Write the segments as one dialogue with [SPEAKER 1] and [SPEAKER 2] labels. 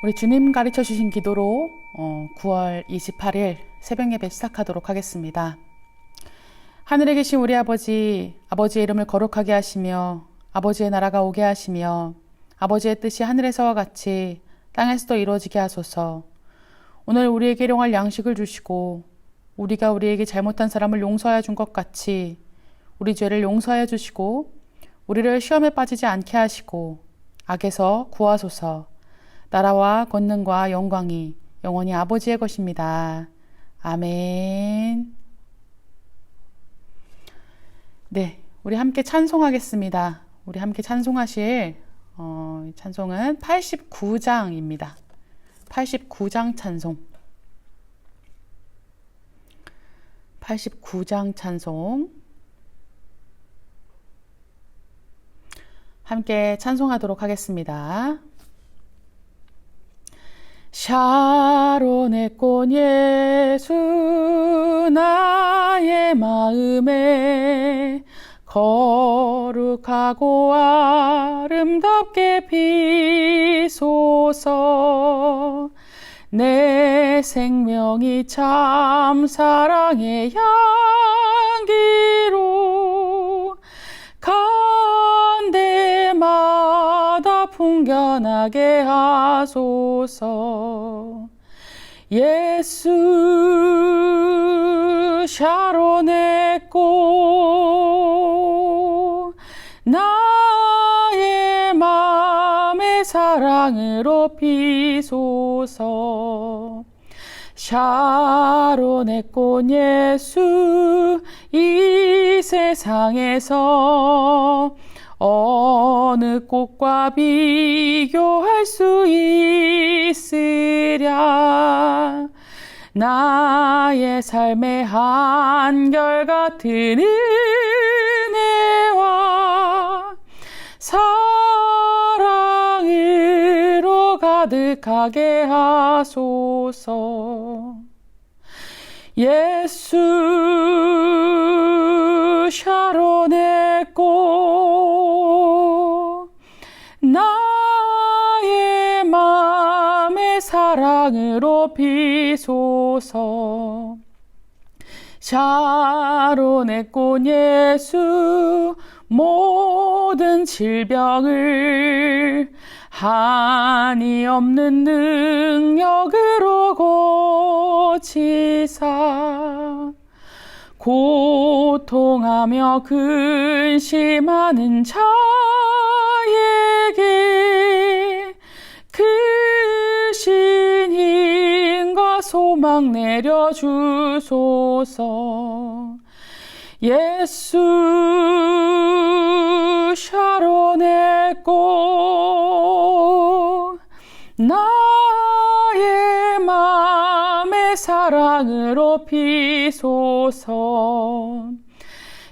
[SPEAKER 1] 우리 주님 가르쳐 주신 기도로 9월 28일 새벽 예배 시작하도록 하겠습니다. 하늘에 계신 우리 아버지, 아버지의 이름을 거룩하게 하시며 아버지의 나라가 오게 하시며 아버지의 뜻이 하늘에서와 같이 땅에서도 이루어지게 하소서. 오늘 우리에게 일용할 양식을 주시고 우리가 우리에게 잘못한 사람을 용서하여 준 것 같이 우리 죄를 용서하여 주시고 우리를 시험에 빠지지 않게 하시고 악에서 구하소서. 나라와 권능과 영광이 영원히 아버지의 것입니다. 아멘. 네, 우리 함께 찬송하겠습니다. 우리 함께 찬송하실 찬송은 89장입니다. 89장 찬송. 89장 찬송. 함께 찬송하도록 하겠습니다. 샤론의 꽃 예수 나의 마음에 거룩하고 아름답게 피소서. 내 생명이 참 사랑의 향기로 간 데마다 풍겨나게 하소서. 예수 샤론의 꽃 나의 맘의 사랑으로 피소서. 샤론의 꽃 예수 이 세상에서 어느 꽃과 비교할 수 있으랴. 나의 삶의 한결같은 은혜와 사랑으로 가득하게 하소서. 예수 샤론의 꽃 나의 맘의 사랑으로 피소서. 샤론의 꽃 예수 모든 질병을 한이 없는 능력으로 고치사 고통하며 근심하는 자에게 크신 힘과 소망 내려주소서. 예수 샤론의 꽃 나의 맘의 사랑으로 피소서.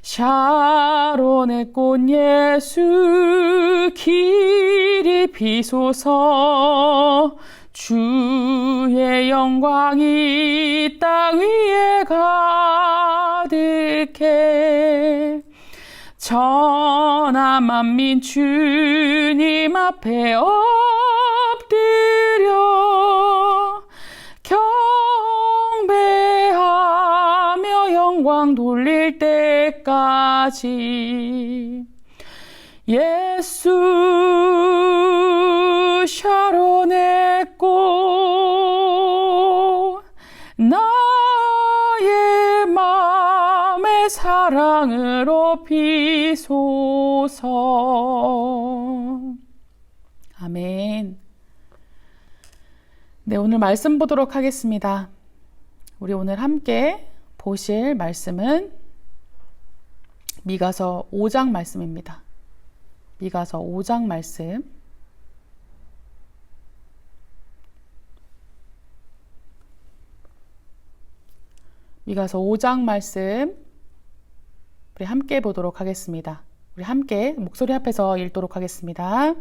[SPEAKER 1] 샤론의 꽃 예수 길이 피소서. 주의 영광이 땅 위에 가득해 천하 만민 주님 앞에 엎드려 경배하며 영광 돌릴 때까지. 예수 샤론의 꽃 나의 맘의 사랑으로 피소서. 아멘. 네, 오늘 말씀 보도록 하겠습니다. 우리 오늘 함께 보실 말씀은 미가서 5장 말씀입니다. 미가서 5장 말씀. 미가서 5장 말씀 우리 함께 보도록 하겠습니다. 우리 함께 목소리 앞에서 읽도록 하겠습니다.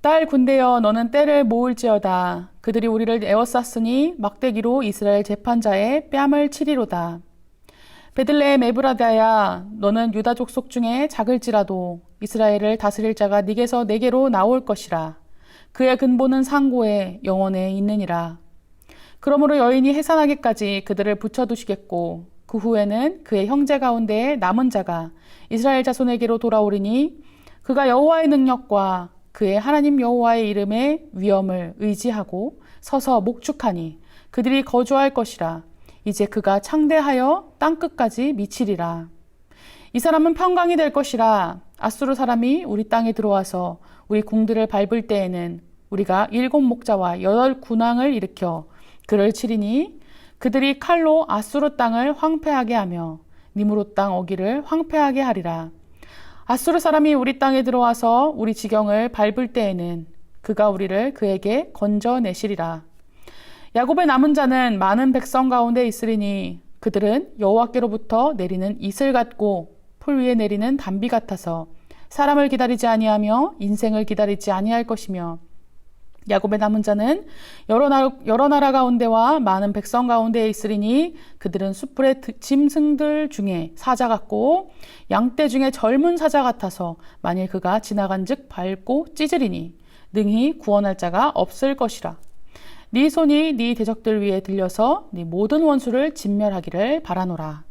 [SPEAKER 1] 딸 군대여 너는 때를 모을지어다. 그들이 우리를 에워쌌으니 막대기로 이스라엘 재판자의 뺨을 치리로다. 베들레헴 에브라다야 너는 유다 족속 중에 작을지라도 이스라엘을 다스릴 자가 네게서 내게로 나올 것이라. 그의 근본은 상고에 영원에 있느니라. 그러므로 여인이 해산하기까지 그들을 붙여두시겠고 그 후에는 그의 형제 가운데에 남은 자가 이스라엘 자손에게로 돌아오리니 그가 여호와의 능력과 그의 하나님 여호와의 이름의 위엄을 의지하고 서서 목축하니 그들이 거주할 것이라. 이제 그가 창대하여 땅끝까지 미치리라. 이 사람은 평강이 될 것이라. 아수르 사람이 우리 땅에 들어와서 우리 궁들을 밟을 때에는 우리가 7 목자와 8 군왕을 일으켜 그를 치리니 그들이 칼로 아수르 땅을 황폐하게 하며 니무롯 땅 어기를 황폐하게 하리라. 아수르 사람이 우리 땅에 들어와서 우리 지경을 밟을 때에는 그가 우리를 그에게 건져내시리라. 야곱의 남은 자는 많은 백성 가운데 있으리니 그들은 여호와께로부터 내리는 이슬 같고 풀 위에 내리는 단비 같아서 사람을 기다리지 아니하며 인생을 기다리지 아니할 것이며 야곱의 남은 자는 여러 나라 가운데와 많은 백성 가운데에 있으리니 그들은 숯불의 짐승들 중에 사자 같고 양떼 중에 젊은 사자 같아서 만일 그가 지나간즉 밟고 찢으리니 능히 구원할 자가 없을 것이라. 네 손이 네 대적들 위에 들려서 네 모든 원수를 진멸하기를 바라노라.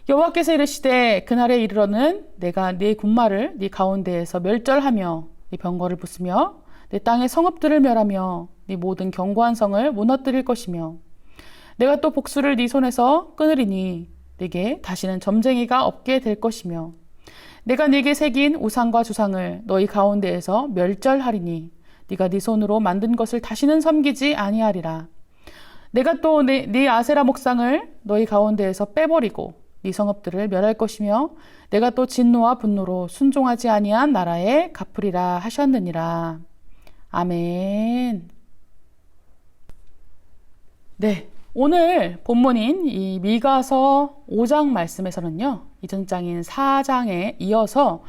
[SPEAKER 1] 여호와께서 이르시되 그날에 이르러는 내가 네 군마를 네 가운데에서 멸절하며 네 병거를 부수며 내 땅의 성읍들을 멸하며 네 모든 견고한 성을 무너뜨릴 것이며 내가 또 복수를 네 손에서 끊으리니 네게 다시는 점쟁이가 없게 될 것이며 내가 네게 새긴 우상과 주상을 너희 가운데에서 멸절하리니 네가 네 손으로 만든 것을 다시는 섬기지 아니하리라. 내가 또 네 아세라 목상을 너희 가운데에서 빼버리고 네 성읍들을 멸할 것이며 내가 또 진노와 분노로 순종하지 아니한 나라에 갚으리라 하셨느니라. 아멘. 네, 오늘 본문인 이 미가서 5장 말씀에서는요, 이전 장인 4장에 이어서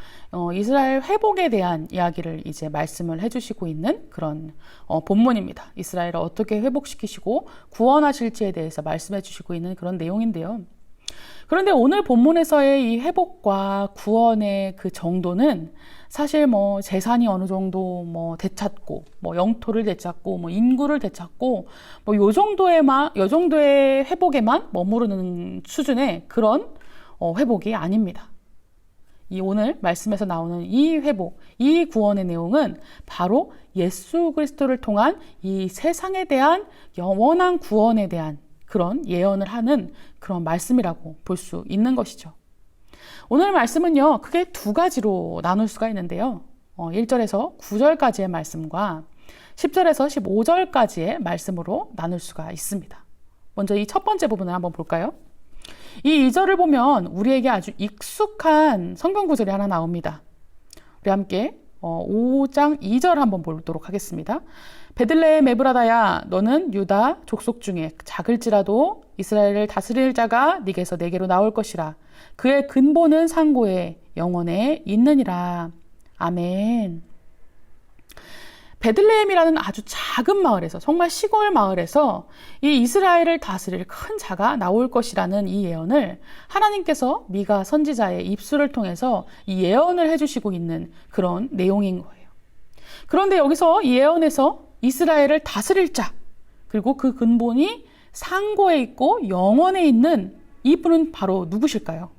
[SPEAKER 1] 이스라엘 회복에 대한 이야기를 이제 말씀을 해주시고 있는 그런 본문입니다. 이스라엘을 어떻게 회복시키시고 구원하실지에 대해서 말씀해 주시고 있는 그런 내용인데요. 그런데 오늘 본문에서의 이 회복과 구원의 그 정도는 사실 뭐 재산이 어느 정도 뭐 되찾고 뭐 영토를 되찾고 뭐 인구를 되찾고 뭐 요 정도의 회복에만 머무르는 수준의 그런 회복이 아닙니다. 이 오늘 말씀에서 나오는 이 회복, 이 구원의 내용은 바로 예수 그리스도를 통한 이 세상에 대한 영원한 구원에 대한 그런 예언을 하는 그런 말씀이라고 볼 수 있는 것이죠. 오늘 말씀은요, 크게 2가지로 나눌 수가 있는데요. 1절에서 9절까지의 말씀과 10절에서 15절까지의 말씀으로 나눌 수가 있습니다. 먼저 이 첫 번째 부분을 한번 볼까요? 이 2절을 보면 우리에게 아주 익숙한 성경 구절이 하나 나옵니다. 우리 함께 5장 2절 한번 보도록 하겠습니다. 베들레헴 에브라다야, 너는 유다 족속 중에 작을지라도 이스라엘을 다스릴 자가 네게서 내게로 나올 것이라. 그의 근본은 상고에 영원에 있느니라. 아멘. 베들레헴이라는 아주 작은 마을에서, 정말 시골 마을에서 이 이스라엘을 다스릴 큰 자가 나올 것이라는 이 예언을 하나님께서 미가 선지자의 입술을 통해서 이 예언을 해주시고 있는 그런 내용인 거예요. 그런데 여기서 이 예언에서 이스라엘을 다스릴 자, 그리고 그 근본이 상고에 있고 영원에 있는 이분은 바로 누구실까요?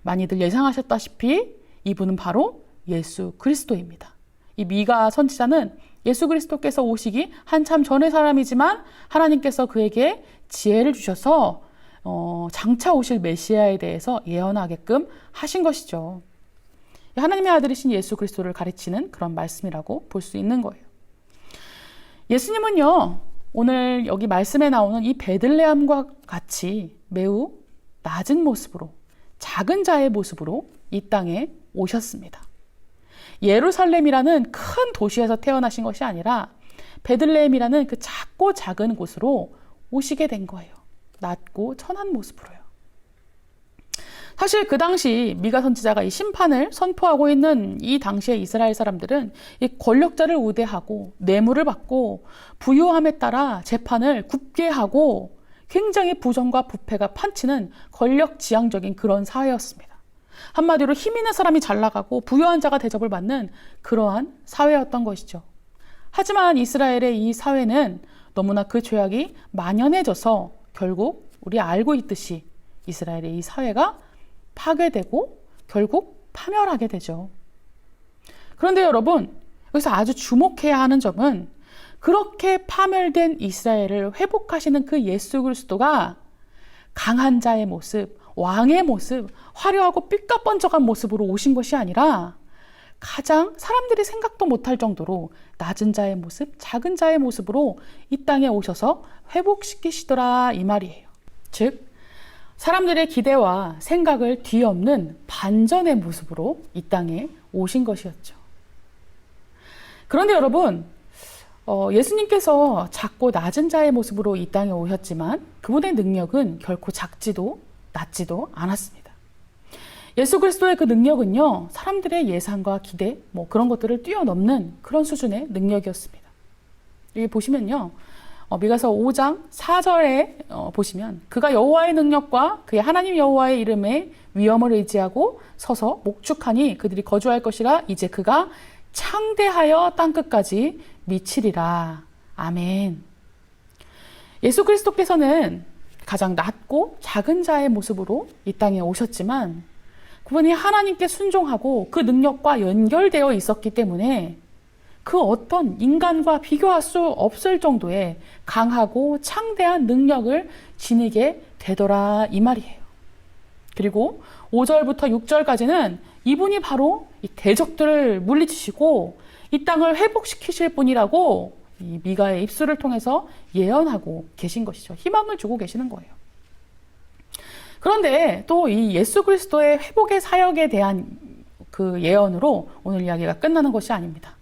[SPEAKER 1] 많이들 예상하셨다시피 이분은 바로 예수 그리스도입니다. 이 미가 선지자는 예수 그리스도께서 오시기 한참 전의 사람이지만 하나님께서 그에게 지혜를 주셔서 장차 오실 메시아에 대해서 예언하게끔 하신 것이죠. 하나님의 아들이신 예수 그리스도를 가르치는 그런 말씀이라고 볼 수 있는 거예요. 예수님은요, 오늘 여기 말씀에 나오는 이 베들레헴과 같이 매우 낮은 모습으로, 작은 자의 모습으로 이 땅에 오셨습니다. 예루살렘이라는 큰 도시에서 태어나신 것이 아니라 베들레헴이라는 그 작고 작은 곳으로 오시게 된 거예요. 낮고 천한 모습으로요. 사실 그 당시 미가 선지자가 이 심판을 선포하고 있는 이 당시의 이스라엘 사람들은 이 권력자를 우대하고 뇌물을 받고 부유함에 따라 재판을 굽게 하고 굉장히 부정과 부패가 판치는 권력지향적인 그런 사회였습니다. 한마디로 힘 있는 사람이 잘 나가고 부유한 자가 대접을 받는 그러한 사회였던 것이죠. 하지만 이스라엘의 이 사회는 너무나 그 죄악이 만연해져서 결국 우리 알고 있듯이 이스라엘의 이 사회가 파괴되고 결국 파멸하게 되죠. 그런데 여러분, 여기서 아주 주목해야 하는 점은 그렇게 파멸된 이스라엘을 회복하시는 그 예수 그리스도가 강한 자의 모습, 왕의 모습, 화려하고 삐까뻔쩍한 모습으로 오신 것이 아니라 가장 사람들이 생각도 못할 정도로 낮은 자의 모습, 작은 자의 모습으로 이 땅에 오셔서 회복시키시더라 이 말이에요. 즉 사람들의 기대와 생각을 뒤엎는 반전의 모습으로 이 땅에 오신 것이었죠. 그런데 여러분, 예수님께서 작고 낮은 자의 모습으로 이 땅에 오셨지만 그분의 능력은 결코 작지도 낮지도 않았습니다. 예수 그리스도의 그 능력은요, 사람들의 예상과 기대, 그런 것들을 뛰어넘는 그런 수준의 능력이었습니다. 여기 보시면요, 미가서 5장 4절에 보시면 그가 여호와의 능력과 그의 하나님 여호와의 이름의 위엄을 의지하고 서서 목축하니 그들이 거주할 것이라 이제 그가 창대하여 땅끝까지 미치리라. 아멘. 예수 그리스도께서는 가장 낮고 작은 자의 모습으로 이 땅에 오셨지만 그분이 하나님께 순종하고 그 능력과 연결되어 있었기 때문에 그 어떤 인간과 비교할 수 없을 정도의 강하고 창대한 능력을 지니게 되더라 이 말이에요. 그리고 5절부터 6절까지는 이분이 바로 이 대적들을 물리치시고 이 땅을 회복시키실 분이라고 이 미가의 입술을 통해서 예언하고 계신 것이죠. 희망을 주고 계시는 거예요. 그런데 또 이 예수 그리스도의 회복의 사역에 대한 그 예언으로 오늘 이야기가 끝나는 것이 아닙니다.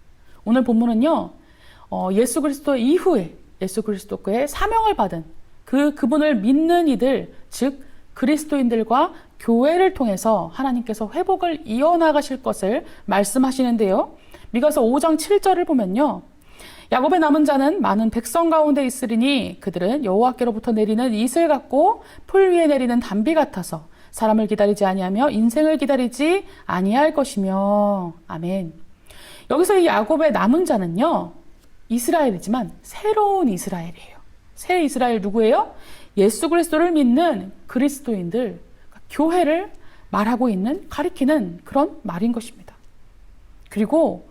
[SPEAKER 1] 오늘 본문은요, 예수 그리스도 이후에 예수 그리스도의 사명을 받은 그분을 믿는 이들, 즉 그리스도인들과 교회를 통해서 하나님께서 회복을 이어나가실 것을 말씀하시는데요. 미가서 5장 7절을 보면요, 야곱의 남은 자는 많은 백성 가운데 있으리니 그들은 여호와께로부터 내리는 이슬 같고 풀 위에 내리는 단비 같아서 사람을 기다리지 아니하며 인생을 기다리지 아니할 것이며. 아멘. 여기서 이 야곱의 남은 자는요, 이스라엘이지만 새로운 이스라엘이에요. 새 이스라엘 누구예요? 예수 그리스도를 믿는 그리스도인들, 교회를 말하고 있는, 가리키는 그런 말인 것입니다. 그리고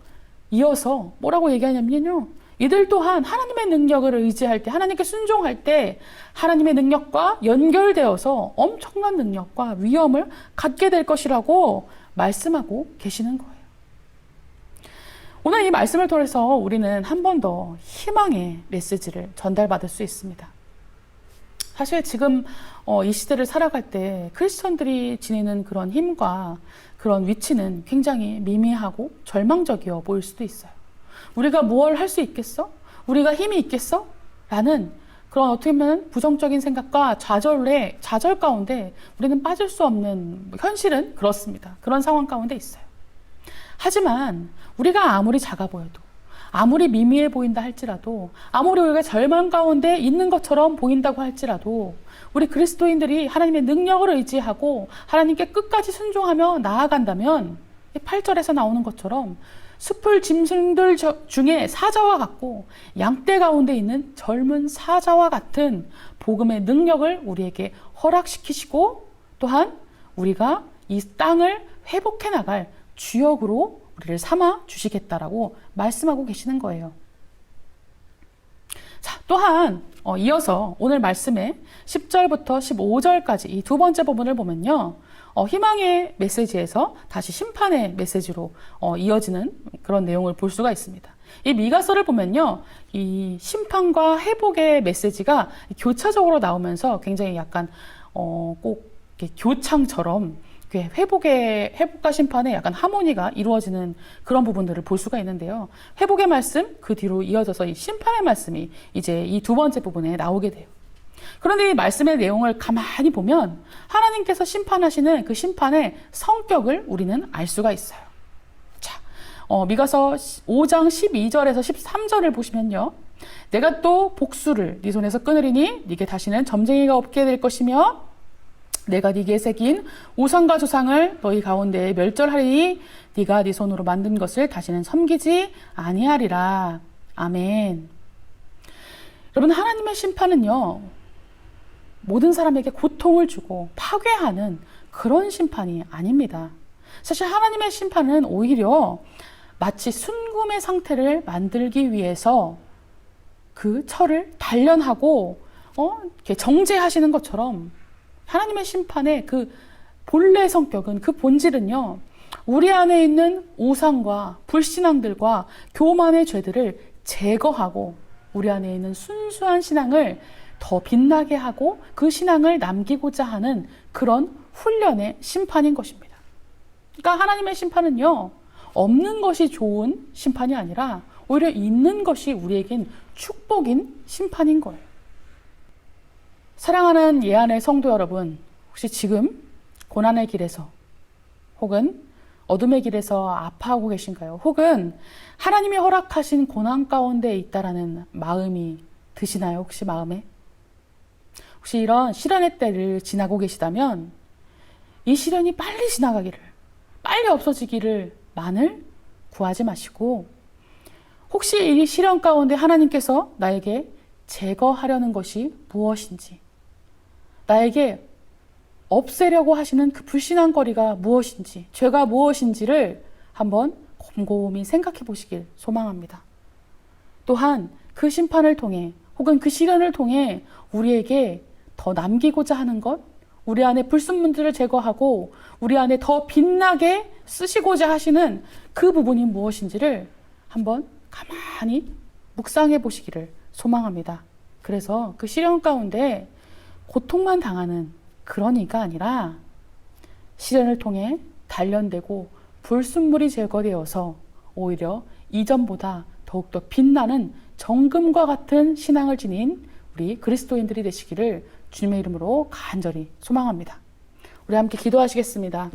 [SPEAKER 1] 이어서 뭐라고 얘기하냐면요, 이들 또한 하나님의 능력을 의지할 때, 하나님께 순종할 때 하나님의 능력과 연결되어서 엄청난 능력과 위엄을 갖게 될 것이라고 말씀하고 계시는 거예요. 오늘 이 말씀을 통해서 우리는 한 번 더 희망의 메시지를 전달받을 수 있습니다. 사실 지금 이 시대를 살아갈 때 크리스천들이 지니는 그런 힘과 그런 위치는 굉장히 미미하고 절망적이어 보일 수도 있어요. 우리가 뭘 할 수 있겠어? 우리가 힘이 있겠어? 라는 그런 어떻게 보면 부정적인 생각과 좌절 가운데 우리는 빠질 수 없는, 현실은 그렇습니다. 그런 상황 가운데 있어요. 하지만 우리가 아무리 작아 보여도, 아무리 미미해 보인다 할지라도, 아무리 우리가 절망 가운데 있는 것처럼 보인다고 할지라도 우리 그리스도인들이 하나님의 능력을 의지하고 하나님께 끝까지 순종하며 나아간다면 8절에서 나오는 것처럼 숲을 짐승들 중에 사자와 같고 양떼 가운데 있는 젊은 사자와 같은 복음의 능력을 우리에게 허락시키시고 또한 우리가 이 땅을 회복해 나갈 주역으로 우리를 삼아 주시겠다라고 말씀하고 계시는 거예요. 자, 또한 이어서 오늘 말씀에 10절부터 15절까지 이 두 번째 부분을 보면요, 희망의 메시지에서 다시 심판의 메시지로 이어지는 그런 내용을 볼 수가 있습니다. 이 미가서를 보면요, 이 심판과 회복의 메시지가 교차적으로 나오면서 굉장히 약간 꼭 이렇게 교창처럼 회복과 심판의 약간 하모니가 이루어지는 그런 부분들을 볼 수가 있는데요. 회복의 말씀, 그 뒤로 이어져서 이 심판의 말씀이 이제 이 두 번째 부분에 나오게 돼요. 그런데 이 말씀의 내용을 가만히 보면 하나님께서 심판하시는 그 심판의 성격을 우리는 알 수가 있어요. 자, 미가서 5장 12절에서 13절을 보시면요, 내가 또 복수를 네 손에서 끊으리니 네게 다시는 점쟁이가 없게 될 것이며 내가 네게 새긴 우상과 조상을 너희 가운데에 멸절하리니 네가 네 손으로 만든 것을 다시는 섬기지 아니하리라. 아멘. 여러분, 하나님의 심판은요, 모든 사람에게 고통을 주고 파괴하는 그런 심판이 아닙니다. 사실 하나님의 심판은 오히려 마치 순금의 상태를 만들기 위해서 그 철을 단련하고 이렇게 정제하시는 것처럼 하나님의 심판의 그 본래 성격은, 그 본질은요, 우리 안에 있는 우상과 불신앙들과 교만의 죄들을 제거하고 우리 안에 있는 순수한 신앙을 더 빛나게 하고 그 신앙을 남기고자 하는 그런 훈련의 심판인 것입니다. 그러니까 하나님의 심판은요, 없는 것이 좋은 심판이 아니라 오히려 있는 것이 우리에겐 축복인 심판인 거예요. 사랑하는 예안의 성도 여러분, 혹시 지금 고난의 길에서 혹은 어둠의 길에서 아파하고 계신가요? 혹은 하나님이 허락하신 고난 가운데 있다라는 마음이 드시나요? 혹시 마음에? 혹시 이런 시련의 때를 지나고 계시다면 이 시련이 빨리 지나가기를, 빨리 없어지기를 만을 구하지 마시고, 혹시 이 시련 가운데 하나님께서 나에게 제거하려는 것이 무엇인지, 나에게 없애려고 하시는 그 불신한 거리가 무엇인지, 죄가 무엇인지를 한번 곰곰이 생각해 보시길 소망합니다. 또한 그 심판을 통해 혹은 그 시련을 통해 우리에게 더 남기고자 하는 것, 우리 안에 불순물들을 제거하고 우리 안에 더 빛나게 쓰시고자 하시는 그 부분이 무엇인지를 한번 가만히 묵상해 보시기를 소망합니다. 그래서 그 시련 가운데 고통만 당하는 그런 이가 아니라 시련을 통해 단련되고 불순물이 제거되어서 오히려 이전보다 더욱더 빛나는 정금과 같은 신앙을 지닌 우리 그리스도인들이 되시기를 주님의 이름으로 간절히 소망합니다. 우리 함께 기도하시겠습니다.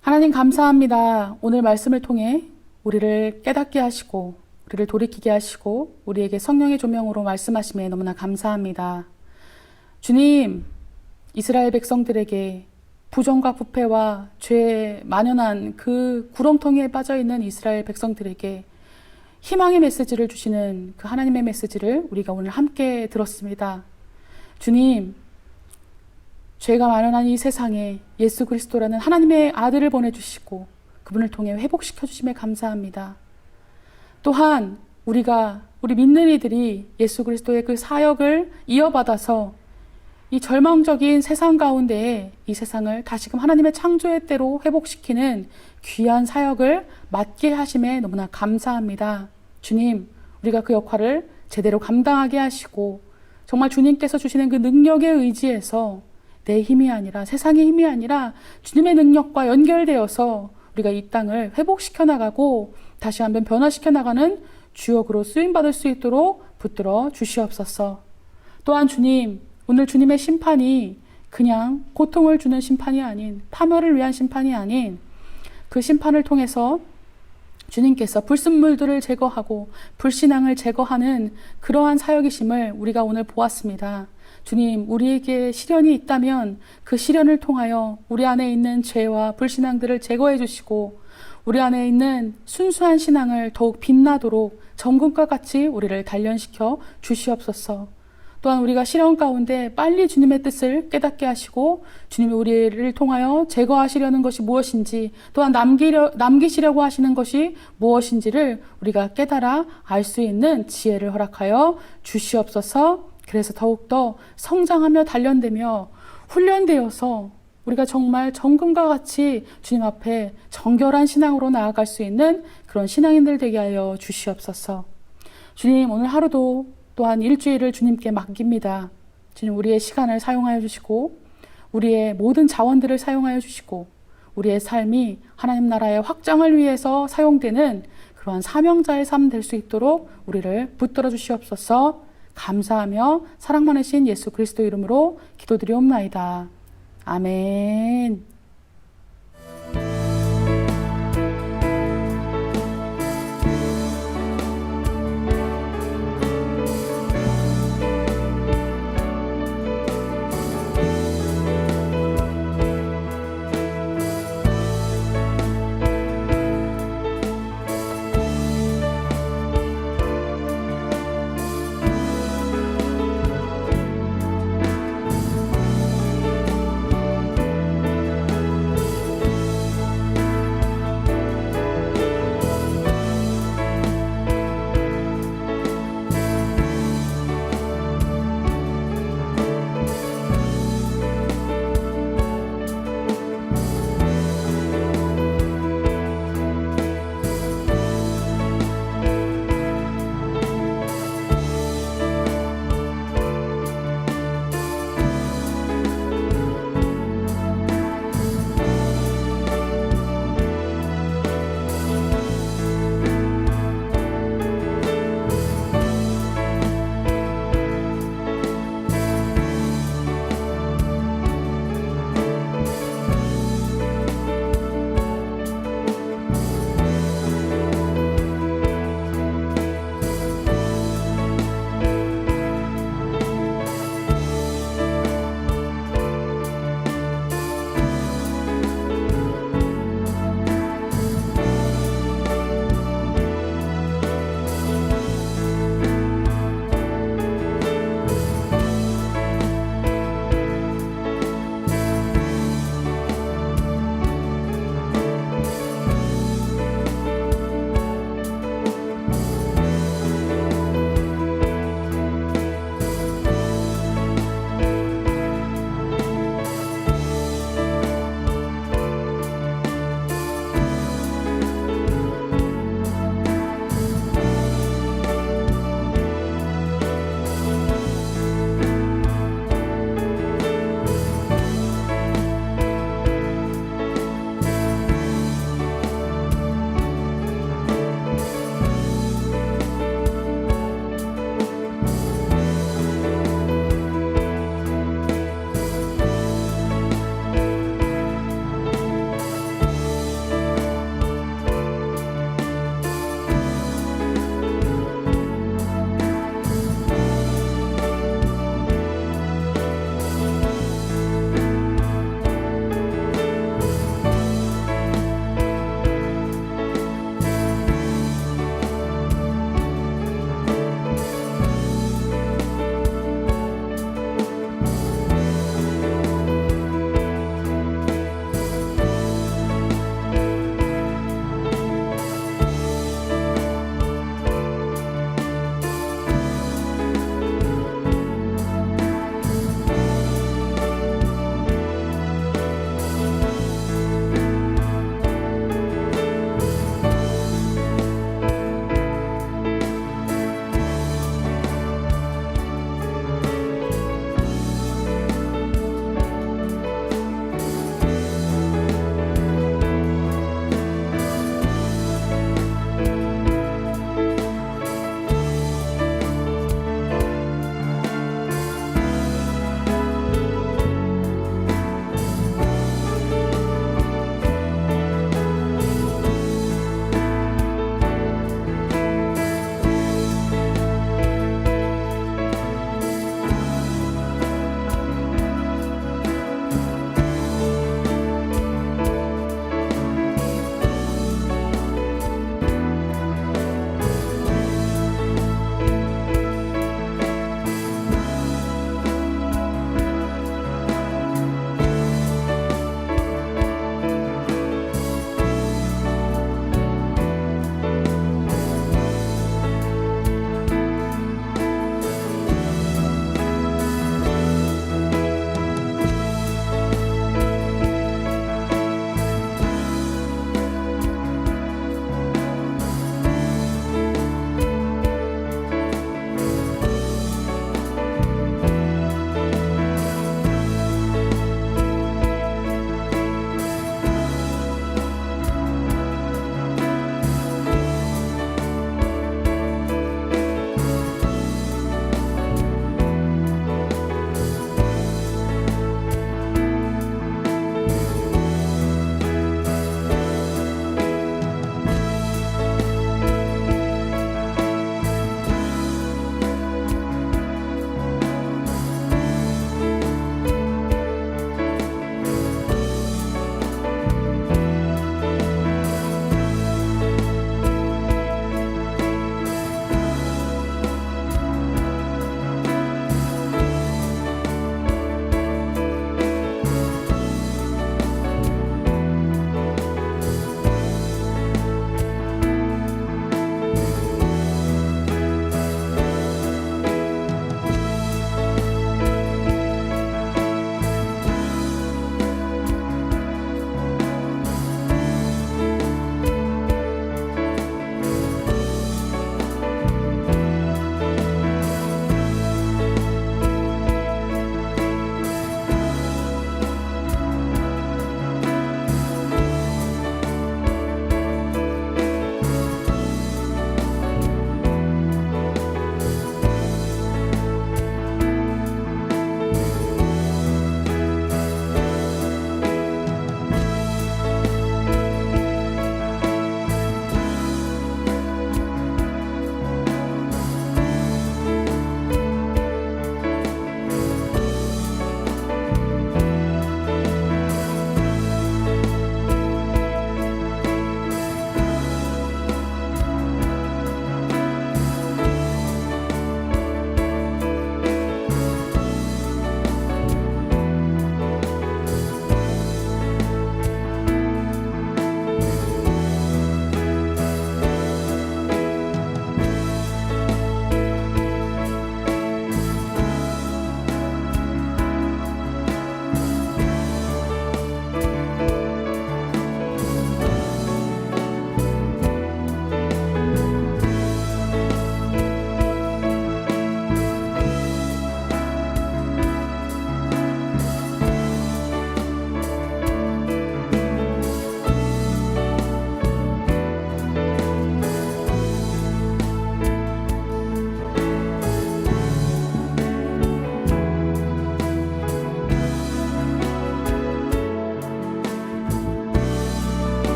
[SPEAKER 1] 하나님 감사합니다. 오늘 말씀을 통해 우리를 깨닫게 하시고 우리를 돌이키게 하시고 우리에게 성령의 조명으로 말씀하심에 너무나 감사합니다. 주님, 이스라엘 백성들에게 부정과 부패와 죄에 만연한 그 구렁텅이에 빠져있는 이스라엘 백성들에게 희망의 메시지를 주시는 그 하나님의 메시지를 우리가 오늘 함께 들었습니다. 주님, 죄가 만연한 이 세상에 예수 그리스도라는 하나님의 아들을 보내주시고 그분을 통해 회복시켜 주심에 감사합니다. 또한 우리 믿는 이들이 예수 그리스도의 그 사역을 이어받아서 이 절망적인 세상 가운데에 이 세상을 다시금 하나님의 창조의 때로 회복시키는 귀한 사역을 맡게 하심에 너무나 감사합니다. 주님, 우리가 그 역할을 제대로 감당하게 하시고 정말 주님께서 주시는 그 능력에 의지해서 내 힘이 아니라, 세상의 힘이 아니라 주님의 능력과 연결되어서 우리가 이 땅을 회복시켜 나가고 다시 한번 변화시켜 나가는 주역으로 쓰임받을 수 있도록 붙들어 주시옵소서. 또한 주님, 오늘 주님의 심판이 그냥 고통을 주는 심판이 아닌, 파멸을 위한 심판이 아닌 그 심판을 통해서 주님께서 불순물들을 제거하고 불신앙을 제거하는 그러한 사역이심을 우리가 오늘 보았습니다. 주님, 우리에게 시련이 있다면 그 시련을 통하여 우리 안에 있는 죄와 불신앙들을 제거해 주시고 우리 안에 있는 순수한 신앙을 더욱 빛나도록 정금과 같이 우리를 단련시켜 주시옵소서. 또한 우리가 시련 가운데 빨리 주님의 뜻을 깨닫게 하시고 주님이 우리를 통하여 제거하시려는 것이 무엇인지, 또한 남기시려고 하시는 것이 무엇인지를 우리가 깨달아 알 수 있는 지혜를 허락하여 주시옵소서. 그래서 더욱더 성장하며 단련되며 훈련되어서 우리가 정말 정금과 같이 주님 앞에 정결한 신앙으로 나아갈 수 있는 그런 신앙인들 되게 하여 주시옵소서. 주님, 오늘 하루도 또한 일주일을 주님께 맡깁니다. 주님, 우리의 시간을 사용하여 주시고 우리의 모든 자원들을 사용하여 주시고 우리의 삶이 하나님 나라의 확장을 위해서 사용되는 그러한 사명자의 삶 될 수 있도록 우리를 붙들어 주시옵소서. 감사하며 사랑 많으신 예수 그리스도 이름으로 기도드리옵나이다. 아멘.